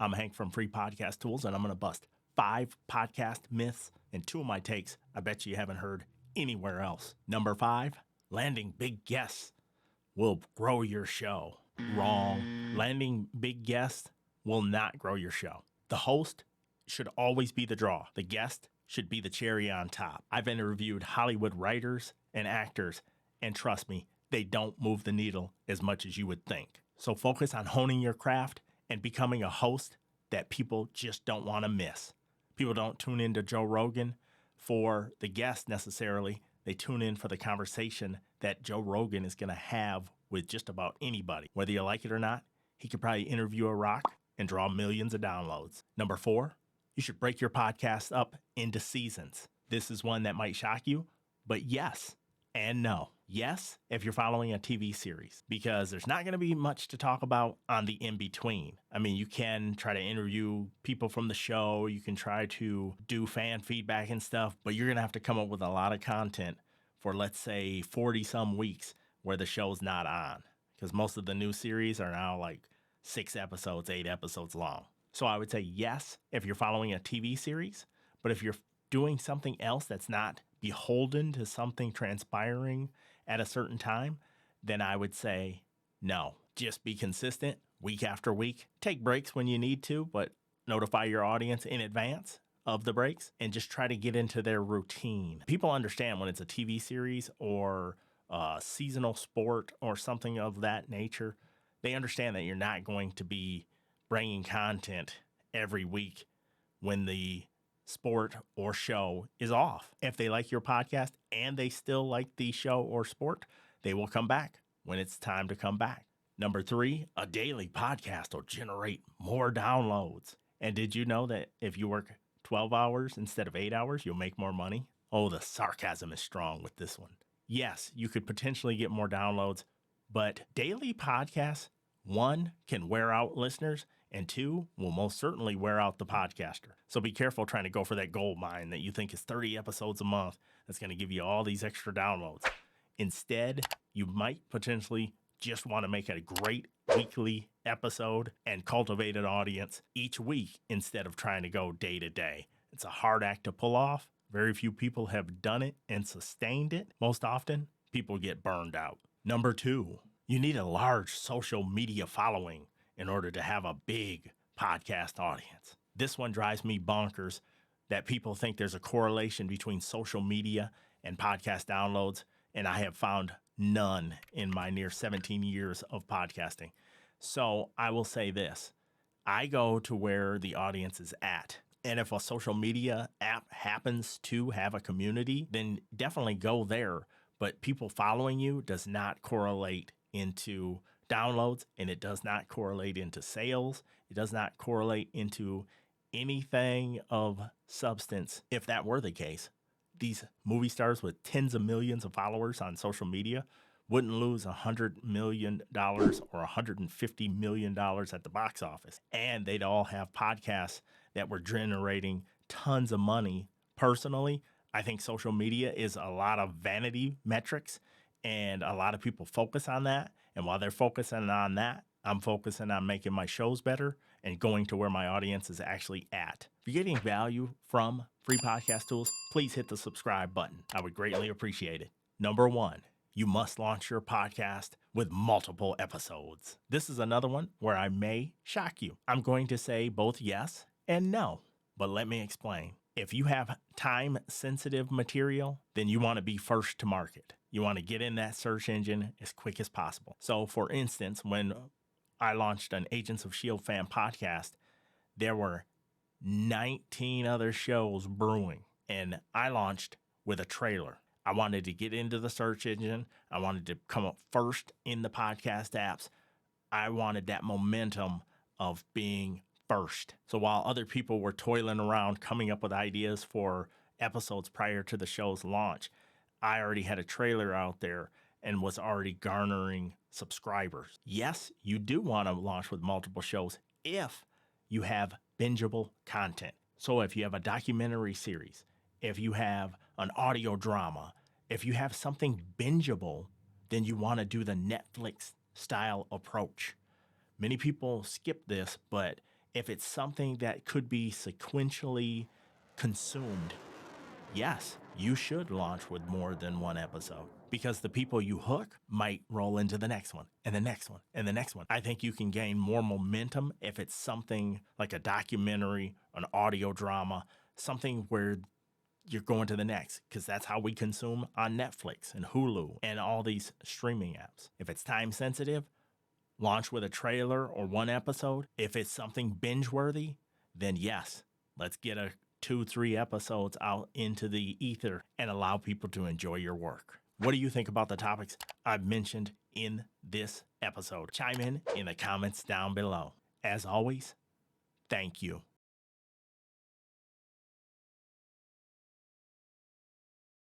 I'm Hank from Free Podcast Tools, and I'm going to bust 5 podcast myths and 2 of my takes I bet you haven't heard anywhere else. Number 5, landing big guests will grow your show. Wrong. Landing big guests will not grow your show. The host should always be the draw. The guest should be the cherry on top. I've interviewed Hollywood writers and actors, and trust me, they don't move the needle as much as you would think. So focus on honing your craft and becoming a host that people just don't want to miss. People don't tune into Joe Rogan for the guest necessarily. They tune in for the conversation that Joe Rogan is going to have with just about anybody. Whether you like it or not, he could probably interview a rock and draw millions of downloads. Number 4, you should break your podcast up into seasons. This is one that might shock you, but yes and no. Yes, if you're following a TV series, because there's not going to be much to talk about on the in-between. I mean, you can try to interview people from the show, you can try to do fan feedback and stuff, but you're going to have to come up with a lot of content for, let's say, 40-some weeks where the show's not on, because most of the new series are now like 6 episodes, 8 episodes long. So I would say yes, if you're following a TV series, but if you're doing something else that's not beholden to something transpiring at a certain time, then I would say no. Just be consistent week after week. Take breaks when you need to, but notify your audience in advance of the breaks and just try to get into their routine. People understand when it's a TV series or a seasonal sport or something of that nature. They understand that you're not going to be bringing content every week when the sport or show is off. If they like your podcast and they still like the show or sport, they will come back when it's time to come back. Number 3, a daily podcast will generate more downloads. And did you know that if you work 12 hours instead of 8 hours, you'll make more money? Oh, the sarcasm is strong with this one. Yes, you could potentially get more downloads, but daily podcasts, 1, can wear out listeners, and 2, will most certainly wear out the podcaster. So be careful trying to go for that gold mine that you think is 30 episodes a month that's going to give you all these extra downloads. Instead, you might potentially just want to make a great weekly episode and cultivate an audience each week instead of trying to go day to day. It's a hard act to pull off. Very few people have done it and sustained it. Most often, people get burned out. Number 2, you need a large social media following in order to have a big podcast audience. This one drives me bonkers that people think there's a correlation between social media and podcast downloads, and I have found none in my near 17 years of podcasting. So I will say this. I go to where the audience is at. And if a social media app happens to have a community, then definitely go there. But people following you does not correlate into downloads, and it does not correlate into sales. It does not correlate into anything of substance. If that were the case, these movie stars with tens of millions of followers on social media wouldn't lose $100 million or $150 million at the box office. And they'd all have podcasts that were generating tons of money. Personally, I think social media is a lot of vanity metrics, and a lot of people focus on that. And while they're focusing on that, I'm focusing on making my shows better and going to where my audience is actually at. If you're getting value from Free Podcast Tools, please hit the subscribe button. I would greatly appreciate it. Number 1, you must launch your podcast with multiple episodes. This is another one where I may shock you. I'm going to say both yes and no, but let me explain. If you have time-sensitive material, then you want to be first to market. You want to get in that search engine as quick as possible. So, for instance, when I launched an Agents of S.H.I.E.L.D. fan podcast, there were 19 other shows brewing, and I launched with a trailer. I wanted to get into the search engine. I wanted to come up first in the podcast apps. I wanted that momentum of being first. So while other people were toiling around coming up with ideas for episodes prior to the show's launch, I already had a trailer out there and was already garnering subscribers. Yes, you do want to launch with multiple shows if you have bingeable content. So if you have a documentary series, if you have an audio drama, if you have something bingeable, then you want to do the Netflix style approach. Many people skip this, but If it's something that could be sequentially consumed, yes, you should launch with more than one episode because the people you hook might roll into the next one and the next one and the next one. I think you can gain more momentum if it's something like a documentary, an audio drama, something where you're going to the next, because that's how we consume on Netflix and Hulu and all these streaming apps. If it's time sensitive, launch with a trailer or one episode. If it's something binge worthy, then yes, let's get a 2-3 episodes out into the ether and allow people to enjoy your work. What do you think about the topics I've mentioned in this episode? Chime in the comments down below. As always, thank you.